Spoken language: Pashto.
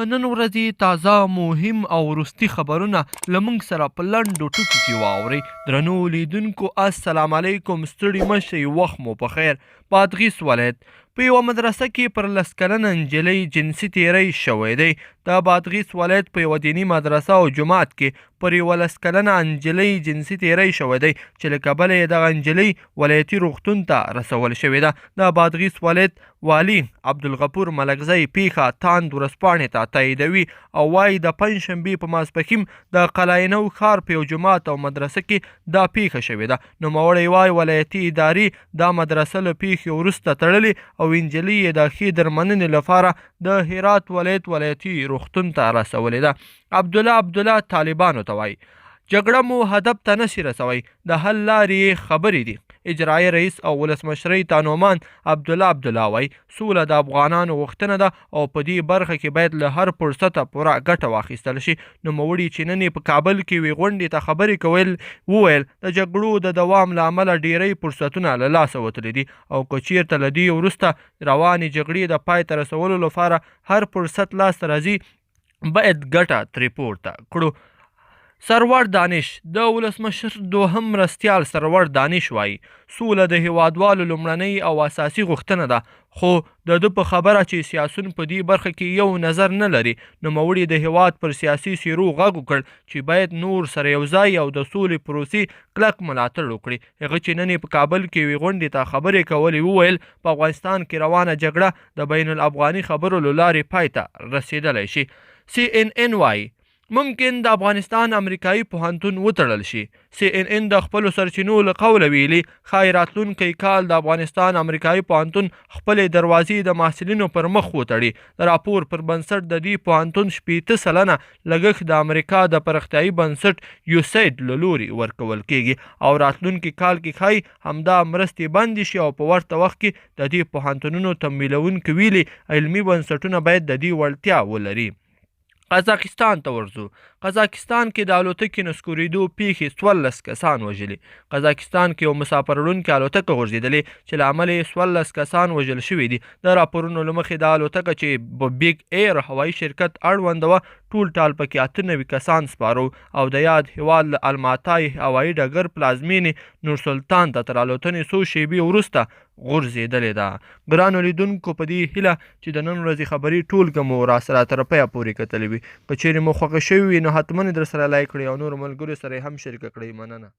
نن ورځې تازه مهم او وروستي خبرونه له موږ سره په لنډو ټکو کې واورئ. درنو لیدونکو السلام علیکم، ستړي مه شئ، وخت مو په خیر. بادغیس ولایت په یوه مدرسه کې پر 10 کلنه نجلۍ جنسي تیری شوی دی. د بادغیس ولایت په یوه دیني مدرسه او جومات کې پر یوه 10 کلنه نجلۍ جنسي تیری شوی دی چې له کبله یې دغه نجلۍ ولایتي روغتون ته رسول شوې ده. د بادغیس ولایت والي عبدالغفور ملکزی پیښه تاند ورځپاڼې ته تاییدوي او وایي د پنجشنبې په ماسپښین د قلعه نو ښار په یو جومات او مدرسه کې دا پیښه شوې ده. نوموړی وایي ولایتي ادارې دا مدرسه له پیښې وروسته تړلې او نجلۍ یې د ښې درملنې لپاره د هرات ولایتي روغتون ته رسولې ده. عبدالله طالبانو ته وایي جګړه مو هدف ته نشي رسوی، د حل لارې خبرې دي. اجرایي رئیس او ولسمشرۍ ته نومان عبدالله وایي سوله د افغانانو غوښتنه ده او په دې برخه کې باید له هر فرصته پوره ګټه واخیستل شي. نوموړي چې نن په کابل کې یوې غونډې ته خبرې وویل د جګړو د دوام له امله ډیری فرصتونه له لاسه وتلي دي او که چیرته له دې وروسته روانې جګړې د پای ته رسولو لپاره هر فرصت لاسته راځي باید ګټه ترې پورته کړو. سرور دانش د ولسمشر دوهم مرستیال سرور دانش وایي سوله د هیوادوالو لومړنۍ او اساسي غوښتنه ده، خو د ده په خبره چې سیاسون په دې برخه کې یو نظر نه لري. نوموړي د هیواد پر سیاسي څیرو غږ وکړ چې باید نور سره یوځای او د سولې پروسې کلک ملاتړ وکړي. هغه چې نن په کابل کې یوې غونډې ته خبرې کولې وویل په افغانستان کې روانه جګړه د بین الافغاني خبرو له لارې پای ته رسېدلی شي. CNN وایي ممکن د افغانستان امریکایي پوهنتون وتړل شي. CNN د خپلو سرچینو له قوله ویلي ښایي راتلونکی کال د افغانستان امریکایي پوهنتون خپلې دروازې د محصلینو پر مخ وتړي. د راپور پر بنسټ د دې پوهنتون 80 سلنه لګښت د امریکا د پراختیایي بنسټ USAID له لوري ورکول کیږي او راتلونکي کال کې ښایي همدا مرستې بندې شي او په ورته وخت کې د دې پوهنتونونو تمویلونکي ویلي علمي بنسټونه باید د دې وړتیا ولري. قزاقستان ته ورځو. قزاقستان کې د الوتکې نسکورېدو پیښې 14 کسان وژلي. قزاقستان کې یو مسافر وړونکې الوتکه غورځېدلې چې له امله یې 14 کسان وژل شوي دي. د راپورونو له مخې دا الوتکه چې په بیګ ایر هوایي شرکت اړونده وه ټول ټال پکې 98 کسان سپارو او د یاد هیواد له الماتای هوایي ډګر پلازمینې نورسلطان ته تر الوتنې څو شېبې وروسته غورځېدلې ده. ګرانو لیدونکو په دې هیله چې د نن ورځې خبري ټولګه مو راسره تر پایه پورې کتلې وي. که چیرې مو خوښه شوې وي نو حتما در سره لایک کړئ او نورو ملګرو سره هم شریکه کړئ. مننه.